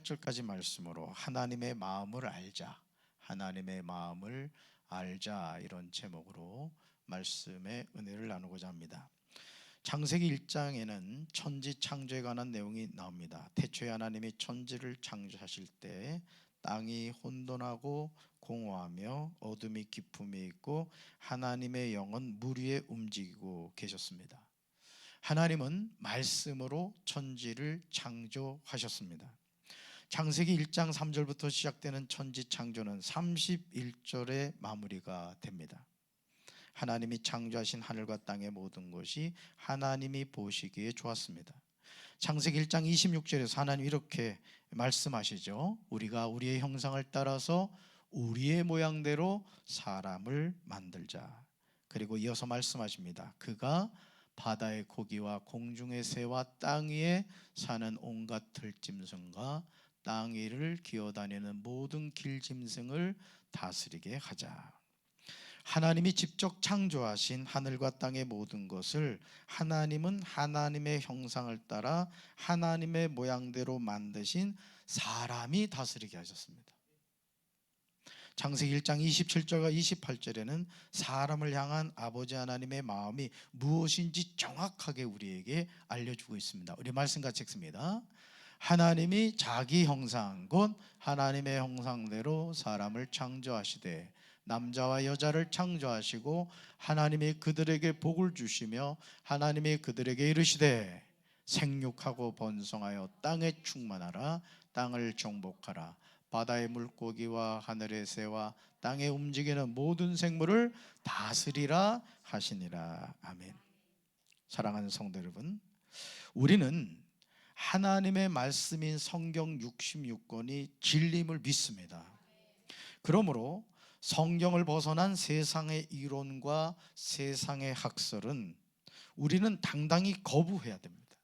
18절까지 말씀으로 하나님의 마음을 알자, 하나님의 마음을 알자, 이런 제목으로 말씀의 은혜를 나누고자 합니다. 창세기 1장에는 천지 창조에 관한 내용이 나옵니다. 태초에 하나님이 천지를 창조하실 때 땅이 혼돈하고 공허하며 어둠이 깊음이 있고 하나님의 영은 물 위에 움직이고 계셨습니다. 하나님은 말씀으로 천지를 창조하셨습니다. 창세기 1장 3절부터 시작되는 천지 창조는 31절에 마무리가 됩니다. 하나님이 창조하신 하늘과 땅의 모든 것이 하나님이 보시기에 좋았습니다. 창세기 1장 26절에서 하나님 이렇게 말씀하시죠. 우리가 우리의 형상을 따라서 우리의 모양대로 사람을 만들자. 그리고 이어서 말씀하십니다. 그가 바다의 고기와 공중의 새와 땅 위에 사는 온갖 들짐승과 땅 위를 기어다니는 모든 길짐승을 다스리게 하자. 하나님이 직접 창조하신 하늘과 땅의 모든 것을 하나님은 하나님의 형상을 따라 하나님의 모양대로 만드신 사람이 다스리게 하셨습니다. 창세기 1장 27절과 28절에는 사람을 향한 아버지 하나님의 마음이 무엇인지 정확하게 우리에게 알려주고 있습니다. 우리 말씀 같이 읽습니다. 하나님이 자기 형상 곧 하나님의 형상대로 사람을 창조하시되 남자와 여자를 창조하시고 하나님이 그들에게 복을 주시며 하나님이 그들에게 이르시되 생육하고 번성하여 땅에 충만하라. 땅을 정복하라. 바다의 물고기와 하늘의 새와 땅에 움직이는 모든 생물을 다스리라 하시니라. 아멘. 사랑하는 성도 여러분, 우리는 하나님의 말씀인 성경 66권이 진리임을 믿습니다. 그러므로 성경을 벗어난 세상의 이론과 세상의 학설은 우리는 당당히 거부해야 됩니다.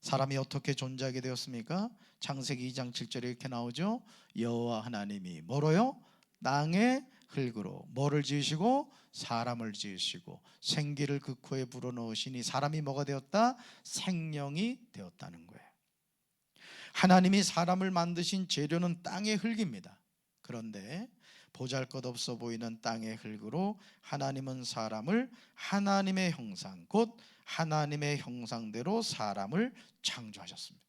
사람이 어떻게 존재하게 되었습니까? 창세기 2장 7절에 이렇게 나오죠. 여호와 하나님이 뭐로요? 땅의 흙으로 뭐를 지으시고? 사람을 지으시고 생기를 그 코에 불어넣으시니 사람이 뭐가 되었다? 생명이 되었다는 거예요. 하나님이 사람을 만드신 재료는 땅의 흙입니다. 그런데 보잘것없어 보이는 땅의 흙으로 하나님은 사람을 하나님의 형상 곧 하나님의 형상대로 사람을 창조하셨습니다.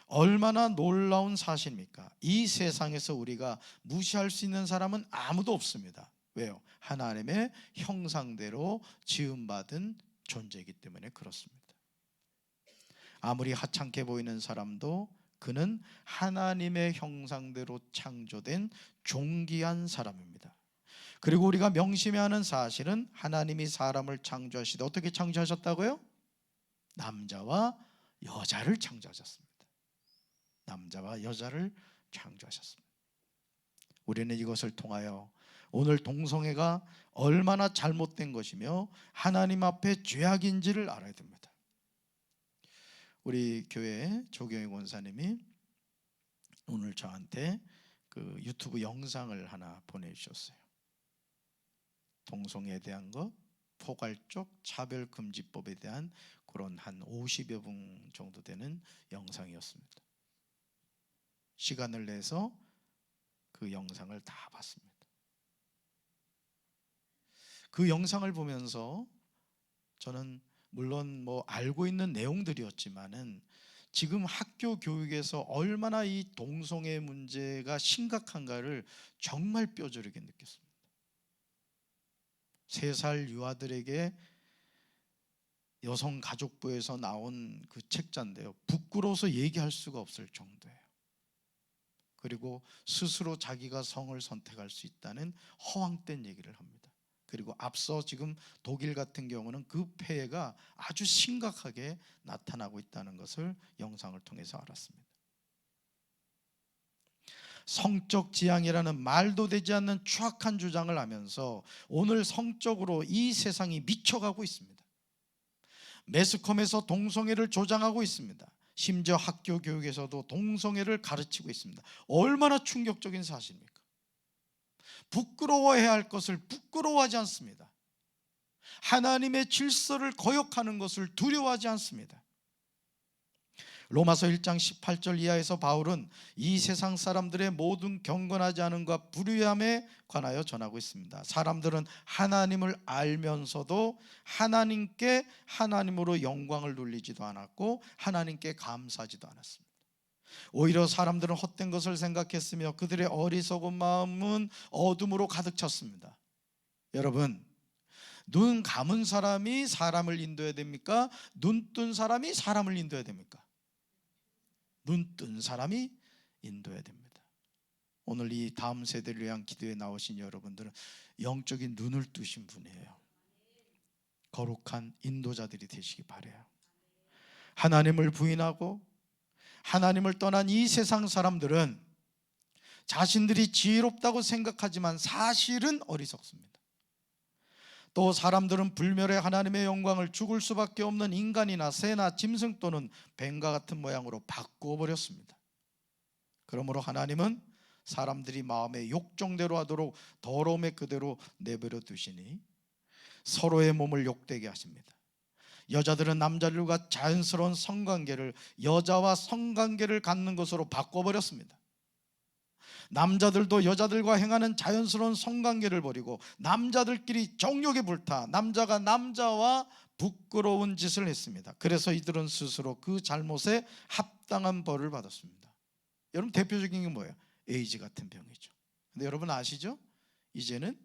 얼마나 놀라운 사실입니까? 이 세상에서 우리가 무시할 수 있는 사람은 아무도 없습니다. 왜요? 하나님의 형상대로 지음받은 존재이기 때문에 그렇습니다. 아무리 하찮게 보이는 사람도 그는 하나님의 형상대로 창조된 존귀한 사람입니다. 그리고 우리가 명심해야 하는 사실은 하나님이 사람을 창조하시되 어떻게 창조하셨다고요? 남자와 여자를 창조하셨습니다. 남자와 여자를 창조하셨습니다. 우리는 이것을 통하여 오늘 동성애가 얼마나 잘못된 것이며 하나님 앞에 죄악인지를 알아야 됩니다. 우리 교회 조경희 권사님이 오늘 저한테 그 유튜브 영상을 하나 보내주셨어요. 동성애에 대한 것, 포괄적 차별금지법에 대한 그런 한 50여 분 정도 되는 영상이었습니다. 시간을 내서 그 영상을 다 봤습니다. 그 영상을 보면서 저는 물론 알고 있는 내용들이었지만은 지금 학교 교육에서 얼마나 이 동성애 문제가 심각한가를 정말 뼈저리게 느꼈습니다. 3살 유아들에게 여성가족부에서 나온 그 책자인데요, 부끄러워서 얘기할 수가 없을 정도예요. 그리고 스스로 자기가 성을 선택할 수 있다는 허황된 얘기를 합니다. 그리고 앞서 지금 독일 같은 경우는 그 폐해가 아주 심각하게 나타나고 있다는 것을 영상을 통해서 알았습니다. 성적 지향이라는 말도 되지 않는 추악한 주장을 하면서 오늘 성적으로 이 세상이 미쳐가고 있습니다. 매스컴에서 동성애를 조장하고 있습니다. 심지어 학교 교육에서도 동성애를 가르치고 있습니다. 얼마나 충격적인 사실입니까? 부끄러워해야 할 것을 부끄러워하지 않습니다. 하나님의 질서를 거역하는 것을 두려워하지 않습니다. 로마서 1장 18절 이하에서 바울은 이 세상 사람들의 모든 경건하지 않음과 불의함에 관하여 전하고 있습니다. 사람들은 하나님을 알면서도 하나님께 하나님으로 영광을 돌리지도 않았고 하나님께 감사하지도 않았습니다. 오히려 사람들은 헛된 것을 생각했으며 그들의 어리석은 마음은 어둠으로 가득 찼습니다. 여러분, 눈 감은 사람이 사람을 인도해야 됩니까? 눈 뜬 사람이 사람을 인도해야 됩니까? 눈 뜬 사람이 인도해야 됩니다. 오늘 이 다음 세대를 위한 기도에 나오신 여러분들은 영적인 눈을 뜨신 분이에요. 거룩한 인도자들이 되시기 바라요. 하나님을 부인하고 하나님을 떠난 이 세상 사람들은 자신들이 지혜롭다고 생각하지만 사실은 어리석습니다. 또 사람들은 불멸의 하나님의 영광을 죽을 수밖에 없는 인간이나 새나 짐승 또는 뱀과 같은 모양으로 바꾸어 버렸습니다. 그러므로 하나님은 사람들이 마음의 욕정대로 하도록 더러움의 그대로 내버려 두시니 서로의 몸을 욕되게 하십니다. 여자들은 남자들과 자연스러운 성관계를 여자와 성관계를 갖는 것으로 바꿔버렸습니다. 남자들도 여자들과 행하는 자연스러운 성관계를 버리고 남자들끼리 정욕에 불타 남자가 남자와 부끄러운 짓을 했습니다. 그래서 이들은 스스로 그 잘못에 합당한 벌을 받았습니다. 여러분, 대표적인 게 뭐예요? 에이즈 같은 병이죠. 근데 여러분 아시죠? 이제는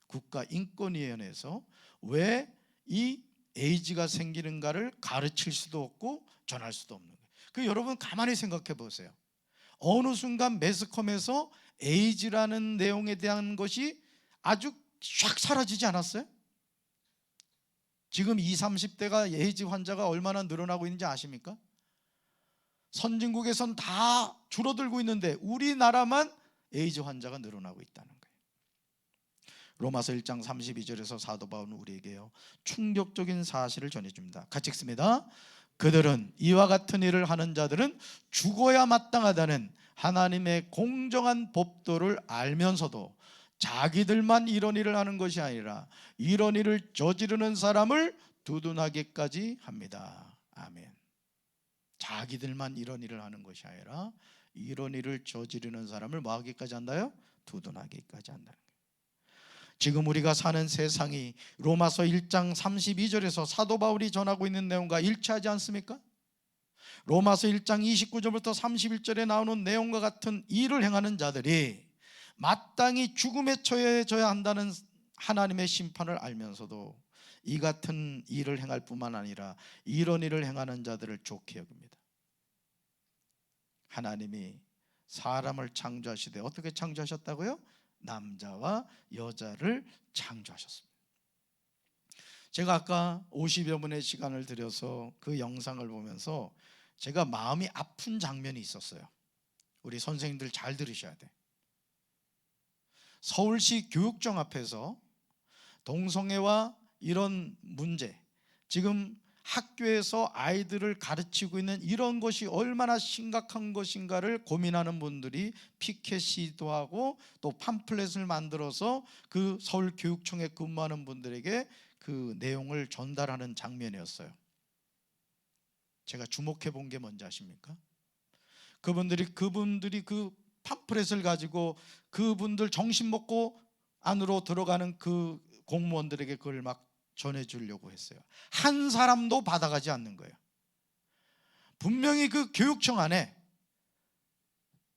국가인권위원회에서 왜 이 에이즈가 생기는가를 가르칠 수도 없고 전할 수도 없는 거예요. 여러분 가만히 생각해 보세요. 어느 순간 매스컴에서 에이즈라는 내용에 대한 것이 아주 샥 사라지지 않았어요? 지금 20, 30대가 에이즈 환자가 얼마나 늘어나고 있는지 아십니까? 선진국에선 다 줄어들고 있는데 우리나라만 에이즈 환자가 늘어나고 있다는 거예요. 로마서 1장 32절에서 사도 바울은 우리에게요 충격적인 사실을 전해줍니다. 같이 읽습니다. 그들은 이와 같은 일을 하는 자들은 죽어야 마땅하다는 하나님의 공정한 법도를 알면서도 자기들만 이런 일을 하는 것이 아니라 이런 일을 저지르는 사람을 두둔하게까지 합니다. 아멘. 자기들만 이런 일을 하는 것이 아니라 이런 일을 저지르는 사람을 뭐 하기까지 한다요? 두둔하기까지 한다는 거예요. 지금 우리가 사는 세상이 로마서 1장 32절에서 사도 바울이 전하고 있는 내용과 일치하지 않습니까? 로마서 1장 29절부터 31절에 나오는 내용과 같은 일을 행하는 자들이 마땅히 죽음에 처해져야 한다는 하나님의 심판을 알면서도 이 같은 일을 행할 뿐만 아니라 이런 일을 행하는 자들을 좋게 여깁니다. 하나님이 사람을 창조하시되 어떻게 창조하셨다고요? 남자와 여자를 창조하셨습니다. 제가 아까 50여 분의 시간을 들여서 그 영상을 보면서 제가 마음이 아픈 장면이 있었어요. 우리 선생님들 잘 들으셔야 돼. 서울시 교육청 앞에서 동성애와 이런 문제, 지금 학교에서 아이들을 가르치고 있는 이런 것이 얼마나 심각한 것인가를 고민하는 분들이 피켓 시도하고 또 팜플렛을 만들어서 그 서울교육청에 근무하는 분들에게 그 내용을 전달하는 장면이었어요. 제가 주목해 본 게 뭔지 아십니까? 그분들이 그 팜플렛을 가지고 그분들 정신 먹고 안으로 들어가는 그 공무원들에게 그걸 막 전해주려고 했어요. 한 사람도 받아가지 않는 거예요. 분명히 그 교육청 안에,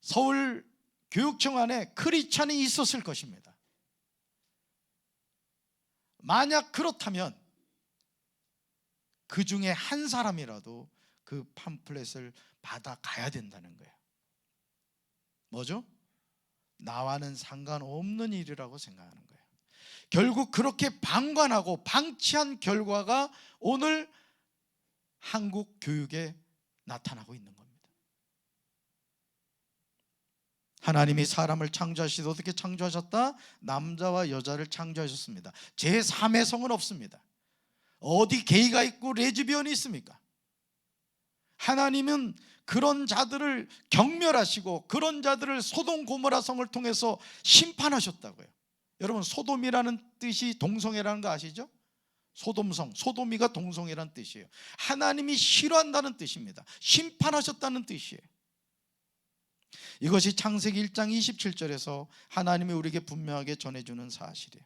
서울 교육청 안에 크리스찬이 있었을 것입니다. 만약 그렇다면 그 중에 한 사람이라도 그 팜플렛을 받아가야 된다는 거예요. 뭐죠? 나와는 상관없는 일이라고 생각하는 거예요. 결국 그렇게 방관하고 방치한 결과가 오늘 한국 교육에 나타나고 있는 겁니다. 하나님이 사람을 창조하시되 어떻게 창조하셨다? 남자와 여자를 창조하셨습니다. 제3의 성은 없습니다. 어디 게이가 있고 레즈비언이 있습니까? 하나님은 그런 자들을 경멸하시고 그런 자들을 소돔 고모라 성을 통해서 심판하셨다고요. 여러분, 소돔이라는 뜻이 동성애라는 거 아시죠? 소돔성, 소돔이가 동성애란 뜻이에요. 하나님이 싫어한다는 뜻입니다. 심판하셨다는 뜻이에요. 이것이 창세기 1장 27절에서 하나님이 우리에게 분명하게 전해주는 사실이에요.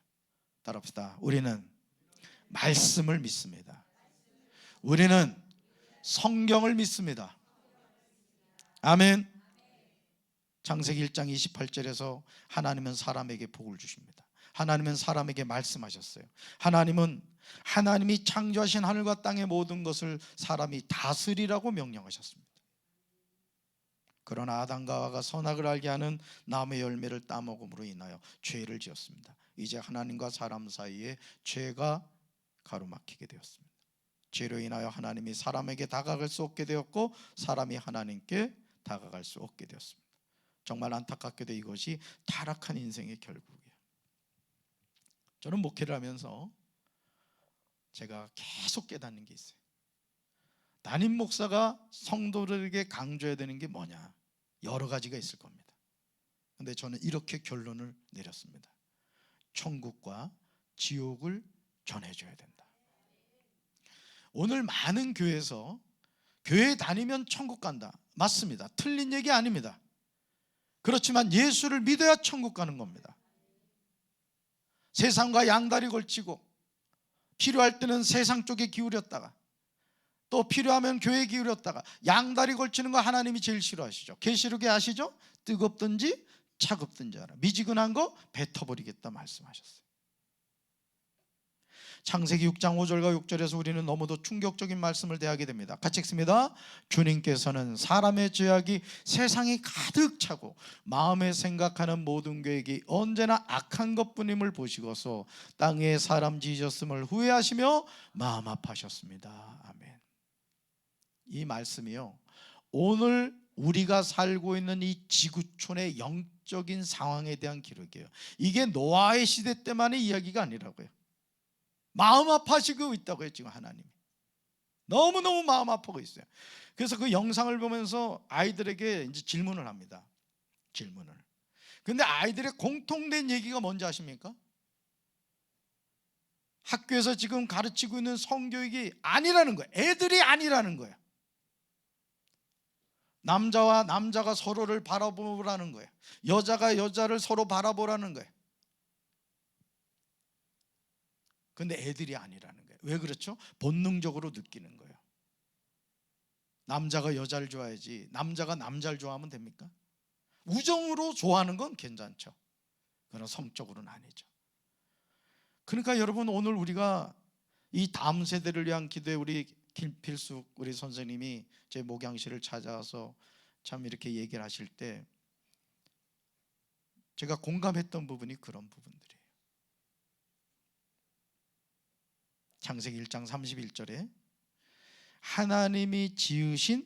따라합시다. 우리는 말씀을 믿습니다. 우리는 성경을 믿습니다. 아멘. 창세기 1장 28절에서 하나님은 사람에게 복을 주십니다. 하나님은 사람에게 말씀하셨어요. 하나님이 창조하신 하늘과 땅의 모든 것을 사람이 다스리라고 명령하셨습니다. 그러나 아담과 하와가 선악을 알게 하는 나무의 열매를 따먹음으로 인하여 죄를 지었습니다. 이제 하나님과 사람 사이에 죄가 가로막히게 되었습니다. 죄로 인하여 하나님이 사람에게 다가갈 수 없게 되었고 사람이 하나님께 다가갈 수 없게 되었습니다. 정말 안타깝게도 이것이 타락한 인생의 결국이에요. 저는 목회를 하면서 제가 계속 깨닫는 게 있어요. 담임 목사가 성도들에게 강조해야 되는 게 뭐냐? 여러 가지가 있을 겁니다. 그런데 저는 이렇게 결론을 내렸습니다. 천국과 지옥을 전해줘야 된다. 오늘 많은 교회에서 교회 다니면 천국 간다. 맞습니다. 틀린 얘기 아닙니다. 그렇지만 예수를 믿어야 천국 가는 겁니다. 세상과 양다리 걸치고 필요할 때는 세상 쪽에 기울였다가 또 필요하면 교회에 기울였다가 양다리 걸치는 거 하나님이 제일 싫어하시죠. 계시록에 아시죠? 뜨겁든지 차갑든지 하라. 미지근한 거 뱉어버리겠다 말씀하셨어요. 창세기 6장 5절과 6절에서 우리는 너무도 충격적인 말씀을 대하게 됩니다. 같이 읽습니다. 주님께서는 사람의 죄악이 세상이 가득 차고 마음에 생각하는 모든 계획이 언제나 악한 것뿐임을 보시고서 땅에 사람 지으셨음을 후회하시며 마음 아파하셨습니다. 아멘. 이 말씀이요, 오늘 우리가 살고 있는 이 지구촌의 영적인 상황에 대한 기록이에요. 이게 노아의 시대 때만의 이야기가 아니라고요. 마음 아파하시고 있다고요. 지금 하나님이 너무너무 마음 아파하고 있어요. 그래서 그 영상을 보면서 아이들에게 이제 질문을 합니다. 질문을. 근데 아이들의 공통된 얘기가 뭔지 아십니까? 학교에서 지금 가르치고 있는 성교육이 아니라는 거예요. 애들이 아니라는 거예요. 남자와 남자가 서로를 바라보라는 거예요. 여자가 여자를 서로 바라보라는 거예요. 근데 애들이 아니라는 거예요. 왜 그렇죠? 본능적으로 느끼는 거예요. 남자가 여자를 좋아해야지 남자가 남자를 좋아하면 됩니까? 우정으로 좋아하는 건 괜찮죠. 그러나 성적으로는 아니죠. 그러니까 여러분, 오늘 우리가 이 다음 세대를 위한 기도에 우리 김필숙 우리 선생님이 제 목양실을 찾아와서 참 이렇게 얘기를 하실 때 제가 공감했던 부분이 그런 부분들이에요. 창세기 1장 31절에 하나님이 지으신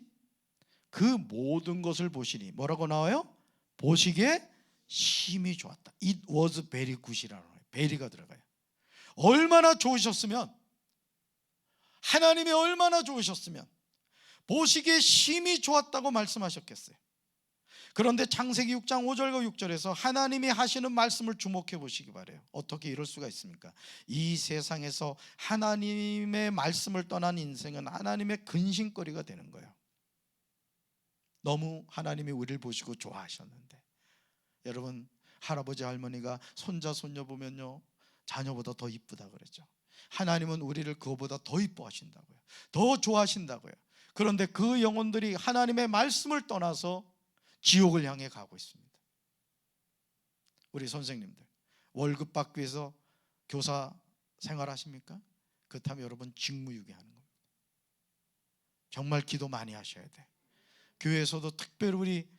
그 모든 것을 보시니 뭐라고 나와요? 보시기에 심히 좋았다. It was very good이라는 거예요. very가 들어가요. 얼마나 좋으셨으면, 하나님이 얼마나 좋으셨으면 보시기에 심히 좋았다고 말씀하셨겠어요. 그런데 창세기 6장 5절과 6절에서 하나님이 하시는 말씀을 주목해 보시기 바라요. 어떻게 이럴 수가 있습니까? 이 세상에서 하나님의 말씀을 떠난 인생은 하나님의 근심거리가 되는 거예요. 너무 하나님이 우리를 보시고 좋아하셨는데, 여러분, 할아버지 할머니가 손자 손녀 보면요, 자녀보다 더 이쁘다 그러죠. 하나님은 우리를 그거보다 더 이뻐하신다고요. 더 좋아하신다고요. 그런데 그 영혼들이 하나님의 말씀을 떠나서 지옥을 향해 가고 있습니다. 우리 선생님들 월급 받기 위해서 교사 생활하십니까? 그렇다면 여러분 직무유기하는 겁니다. 정말 기도 많이 하셔야 돼. 교회에서도 특별히 우리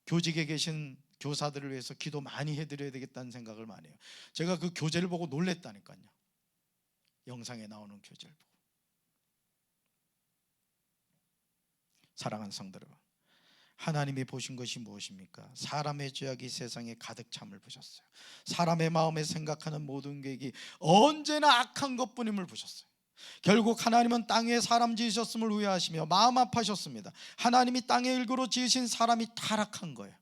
교직에 계신 교사들을 위해서 기도 많이 해드려야 되겠다는 생각을 많이 해요. 제가 그 교재를 보고 놀랬다니까요. 영상에 나오는 교재를 보고. 사랑하는 성도 여러분, 하나님이 보신 것이 무엇입니까? 사람의 죄악이 세상에 가득 참을 보셨어요. 사람의 마음에 생각하는 모든 계획이 언제나 악한 것뿐임을 보셨어요. 결국 하나님은 땅에 사람 지으셨음을 후회하시며 마음 아파하셨습니다. 하나님이 땅의 일구로 지으신 사람이 타락한 거예요.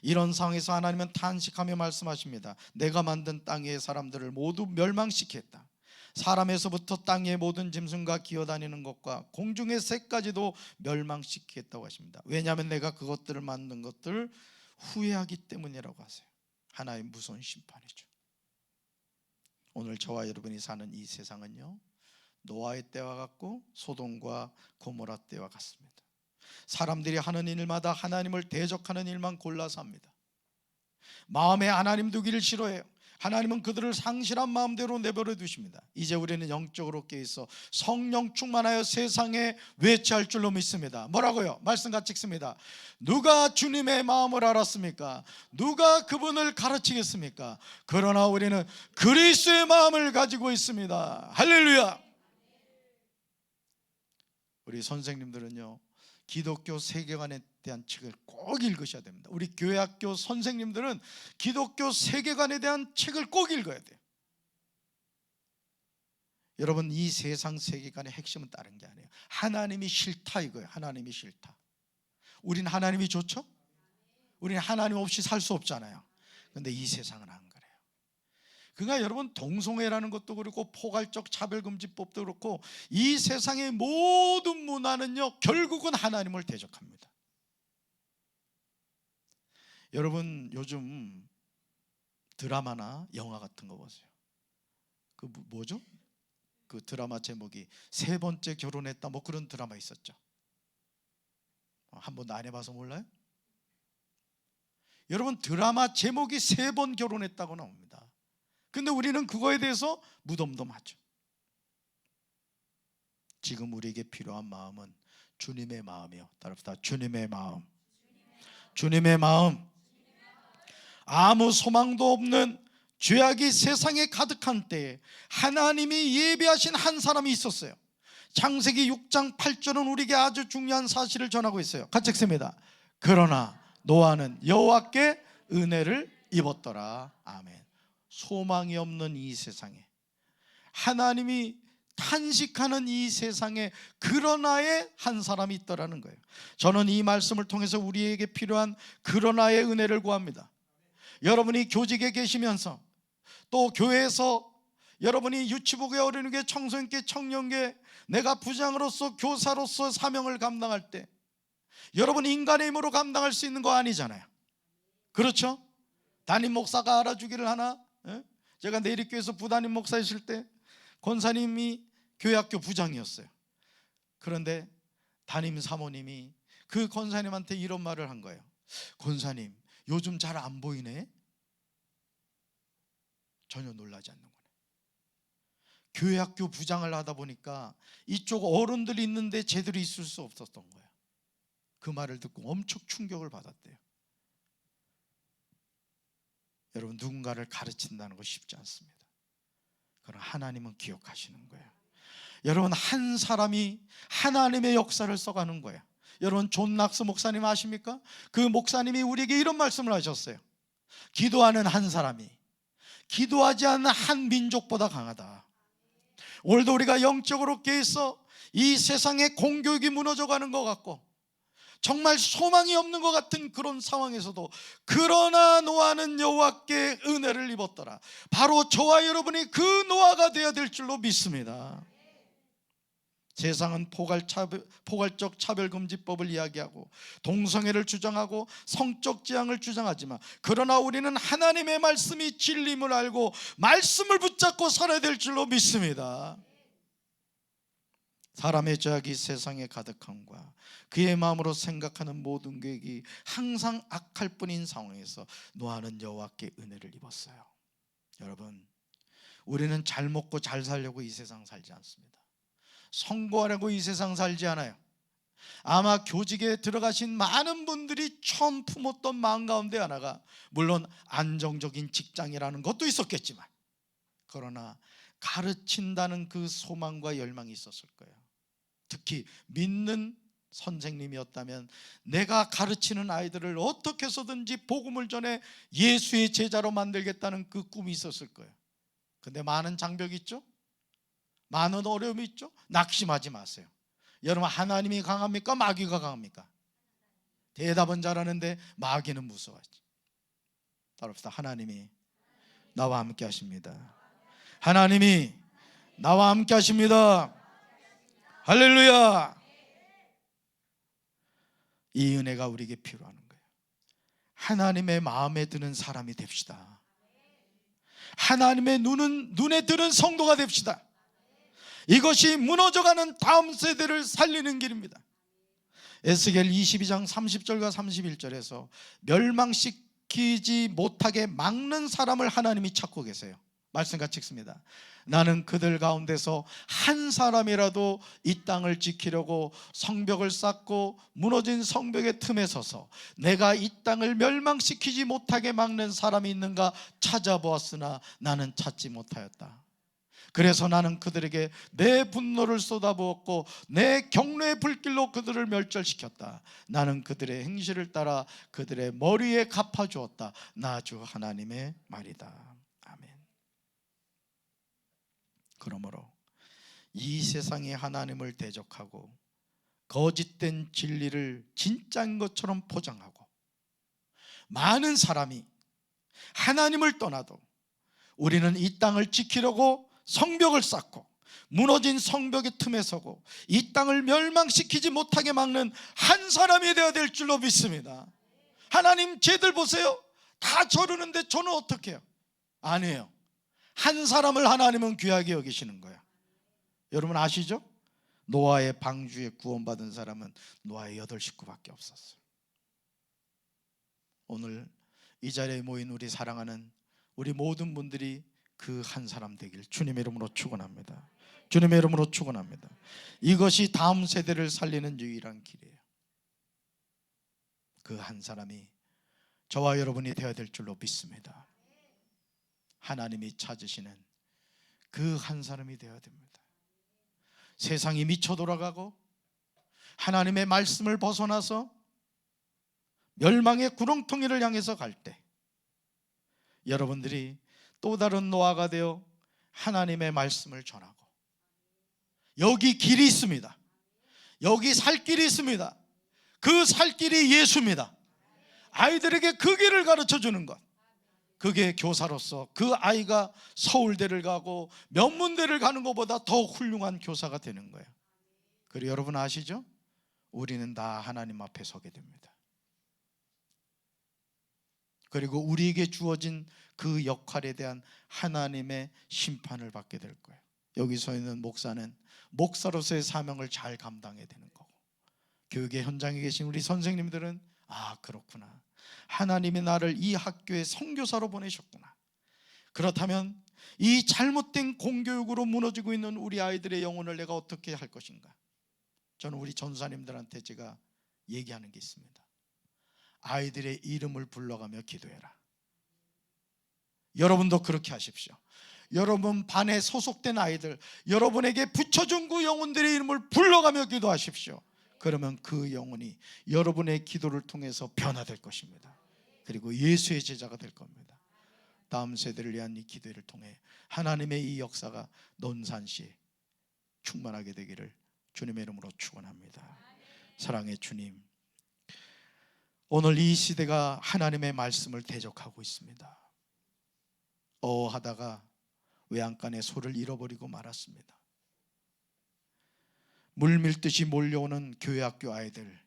이런 상황에서 하나님은 탄식하며 말씀하십니다. 내가 만든 땅의 사람들을 모두 멸망시켰다. 사람에서부터 땅의 모든 짐승과 기어다니는 것과 공중의 새까지도 멸망시키겠다고 하십니다. 왜냐하면 내가 그것들을 만든 것들을 후회하기 때문이라고 하세요. 하나의 무서운 심판이죠. 오늘 저와 여러분이 사는 이 세상은요, 노아의 때와 같고 소돔과 고모라 때와 같습니다. 사람들이 하는 일마다 하나님을 대적하는 일만 골라서 합니다. 마음에 하나님 두기를 싫어해요. 하나님은 그들을 상실한 마음대로 내버려 두십니다. 이제 우리는 영적으로 깨어서 성령 충만하여 세상에 외치할 줄로 믿습니다. 뭐라고요? 말씀 같이 읽습니다. 누가 주님의 마음을 알았습니까? 누가 그분을 가르치겠습니까? 그러나 우리는 그리스도의 마음을 가지고 있습니다. 할렐루야. 우리 선생님들은요, 기독교 세계관에 대한 책을 꼭 읽으셔야 됩니다. 우리 교회학교 선생님들은 기독교 세계관에 대한 책을 꼭 읽어야 돼요. 여러분, 이 세상 세계관의 핵심은 다른 게 아니에요. 하나님이 싫다 이거예요. 하나님이 싫다. 우린 하나님이 좋죠? 우리는 하나님 없이 살 수 없잖아요. 그런데 이 세상은 안 그래요. 그러니까 여러분, 동성애라는 것도 그렇고 포괄적 차별금지법도 그렇고 이 세상의 모든 문화는요, 결국은 하나님을 대적합니다. 여러분, 요즘 드라마나 영화 같은 거 보세요. 그 뭐죠? 그 드라마 제목이 세 번째 결혼했다 뭐 그런 드라마 있었죠. 한 번도 안 해봐서 몰라요? 여러분, 드라마 제목이 세 번 결혼했다고 나옵니다. 근데 우리는 그거에 대해서 무덤덤하죠. 지금 우리에게 필요한 마음은 주님의 마음이요. 따라합시다. 주님의 마음. 주님의 마음. 아무 소망도 없는 죄악이 세상에 가득한 때에 하나님이 예비하신 한 사람이 있었어요. 창세기 6장 8절은 우리에게 아주 중요한 사실을 전하고 있어요. 같이 읽습니다. 그러나 노아는 여호와께 은혜를 입었더라. 아멘. 소망이 없는 이 세상에, 하나님이 탄식하는 이 세상에 그러나의 한 사람이 있더라는 거예요. 저는 이 말씀을 통해서 우리에게 필요한 그러나의 은혜를 구합니다. 여러분이 교직에 계시면서, 또 교회에서 여러분이 유치부교회, 어린이교회, 청소년교회, 청년교회, 내가 부장으로서 교사로서 사명을 감당할 때 여러분 인간의 힘으로 감당할 수 있는 거 아니잖아요. 그렇죠? 담임 목사가 알아주기를 하나? 제가 내리교회에서 부담임 목사이실 때 권사님이 교회학교 부장이었어요. 그런데 담임 사모님이 그 권사님한테 이런 말을 한 거예요. 권사님, 요즘 잘 안 보이네? 전혀 놀라지 않는 거네. 교회학교 부장을 하다 보니까 이쪽 어른들이 있는데 제대로 있을 수 없었던 거예요. 그 말을 듣고 엄청 충격을 받았대요. 여러분, 누군가를 가르친다는 거 쉽지 않습니다. 그러나 하나님은 기억하시는 거예요. 여러분, 한 사람이 하나님의 역사를 써가는 거예요. 여러분, 존 낙스 목사님 아십니까? 그 목사님이 우리에게 이런 말씀을 하셨어요. 기도하는 한 사람이 기도하지 않는 한 민족보다 강하다. 오늘도 우리가 영적으로 깨서 이 세상의 공교육이 무너져가는 것 같고 정말 소망이 없는 것 같은 그런 상황에서도 그러나 노아는 여호와께 은혜를 입었더라. 바로 저와 여러분이 그 노아가 되어야 될 줄로 믿습니다. 세상은 포괄적 차별금지법을 이야기하고 동성애를 주장하고 성적 지향을 주장하지만, 그러나 우리는 하나님의 말씀이 진리임을 알고 말씀을 붙잡고 살아야 될 줄로 믿습니다. 사람의 죄악이 세상에 가득함과 그의 마음으로 생각하는 모든 계획이 항상 악할 뿐인 상황에서 노아는 여호와께 은혜를 입었어요. 여러분, 우리는 잘 먹고 잘 살려고 이 세상 살지 않습니다. 성공하려고 이 세상 살지 않아요. 아마 교직에 들어가신 많은 분들이 처음 품었던 마음 가운데 하나가 물론 안정적인 직장이라는 것도 있었겠지만, 그러나 가르친다는 그 소망과 열망이 있었을 거예요. 특히 믿는 선생님이었다면 내가 가르치는 아이들을 어떻게 해서든지 복음을 전해 예수의 제자로 만들겠다는 그 꿈이 있었을 거예요. 근데 많은 장벽이 있죠. 많은 어려움이 있죠. 낙심하지 마세요. 여러분, 하나님이 강합니까? 마귀가 강합니까? 대답은 잘하는데 마귀는 무서워하지. 따라합시다. 하나님이 나와 함께 하십니다. 하나님이 나와 함께 하십니다. 할렐루야. 이 은혜가 우리에게 필요한 거예요. 하나님의 마음에 드는 사람이 됩시다. 하나님의 눈에 드는 성도가 됩시다. 이것이 무너져가는 다음 세대를 살리는 길입니다. 에스겔 22장 30절과 31절에서 멸망시키지 못하게 막는 사람을 하나님이 찾고 계세요. 말씀 같이 읽습니다. 나는 그들 가운데서 한 사람이라도 이 땅을 지키려고 성벽을 쌓고 무너진 성벽의 틈에 서서 내가 이 땅을 멸망시키지 못하게 막는 사람이 있는가 찾아보았으나 나는 찾지 못하였다. 그래서 나는 그들에게 내 분노를 쏟아부었고 내 경례의 불길로 그들을 멸절시켰다. 나는 그들의 행실을 따라 그들의 머리에 갚아주었다. 나 주 하나님의 말이다. 아멘. 그러므로 이 세상이 하나님을 대적하고 거짓된 진리를 진짜인 것처럼 포장하고 많은 사람이 하나님을 떠나도 우리는 이 땅을 지키려고 성벽을 쌓고 무너진 성벽의 틈에 서고 이 땅을 멸망시키지 못하게 막는 한 사람이 되어야 될 줄로 믿습니다. 하나님, 쟤들 보세요. 다 저르는데 저는 어떻게 해요? 아니에요. 한 사람을 하나님은 귀하게 여기시는 거야. 여러분 아시죠? 노아의 방주에 구원받은 사람은 노아의 8 식구밖에 없었어요. 오늘 이 자리에 모인 우리 사랑하는 우리 모든 분들이 그 한 사람 되길 주님의 이름으로 축원합니다. 주님의 이름으로 축원합니다. 이것이 다음 세대를 살리는 유일한 길이에요. 그 한 사람이 저와 여러분이 되어야 될 줄로 믿습니다. 하나님이 찾으시는 그 한 사람이 되어야 됩니다. 세상이 미쳐 돌아가고 하나님의 말씀을 벗어나서 멸망의 구렁텅이를 향해서 갈 때 여러분들이 또 다른 노아가 되어 하나님의 말씀을 전하고 여기 길이 있습니다. 여기 살 길이 있습니다. 그 살 길이 예수입니다. 아이들에게 그 길을 가르쳐 주는 것, 그게 교사로서 그 아이가 서울대를 가고 명문대를 가는 것보다 더 훌륭한 교사가 되는 거예요. 그리고 여러분 아시죠? 우리는 다 하나님 앞에 서게 됩니다. 그리고 우리에게 주어진 그 역할에 대한 하나님의 심판을 받게 될 거예요. 여기 서 있는 목사는 목사로서의 사명을 잘 감당해야 되는 거고, 교육의 현장에 계신 우리 선생님들은 아, 그렇구나, 하나님이 나를 이 학교에 선교사로 보내셨구나. 그렇다면 이 잘못된 공교육으로 무너지고 있는 우리 아이들의 영혼을 내가 어떻게 할 것인가? 저는 우리 전사님들한테 제가 얘기하는 게 있습니다. 아이들의 이름을 불러가며 기도해라. 여러분도 그렇게 하십시오. 여러분 반에 소속된 아이들, 여러분에게 붙여준 그 영혼들의 이름을 불러가며 기도하십시오. 그러면 그 영혼이 여러분의 기도를 통해서 변화될 것입니다. 그리고 예수의 제자가 될 겁니다. 다음 세대를 위한 이 기도를 통해 하나님의 이 역사가 논산시에 충만하게 되기를 주님의 이름으로 축원합니다. 사랑의 주님, 오늘 이 시대가 하나님의 말씀을 대적하고 있습니다. 하다가 외양간에 소를 잃어버리고 말았습니다. 물밀듯이 몰려오는 교회 학교 아이들,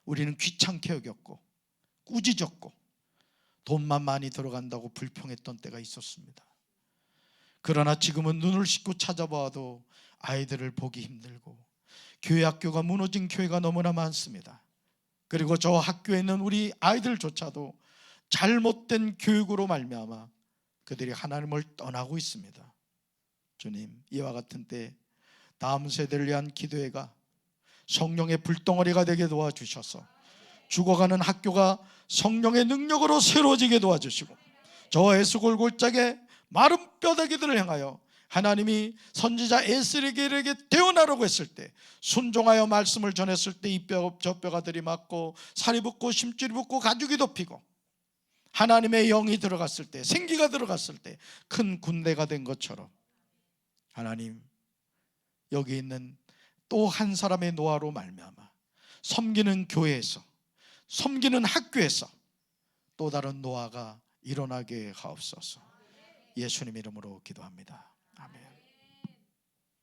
우리는 귀찮게 여겼고 꾸짖었고 돈만 많이 들어간다고 불평했던 때가 있었습니다. 그러나 지금은 눈을 씻고 찾아봐도 아이들을 보기 힘들고 교회 학교가 무너진 교회가 너무나 많습니다. 그리고 저 학교에 있는 우리 아이들조차도 잘못된 교육으로 말미암아 그들이 하나님을 떠나고 있습니다. 주님, 이와 같은 때 다음 세대를 위한 기도회가 성령의 불덩어리가 되게 도와주셔서 죽어가는 학교가 성령의 능력으로 새로워지게 도와주시고 저 에스골골짜기의 마른 뼈다귀들을 향하여 하나님이 선지자 에스겔에게 대언하라고 했을 때 순종하여 말씀을 전했을 때 이 뼈 저 뼈가 들이맞고 살이 붙고 심줄이 붙고 가죽이 덮이고 하나님의 영이 들어갔을 때, 생기가 들어갔을 때 큰 군대가 된 것처럼 하나님, 여기 있는 또 한 사람의 노아로 말미암아 섬기는 교회에서, 섬기는 학교에서 또 다른 노아가 일어나게 하옵소서. 예수님 이름으로 기도합니다. 아멘.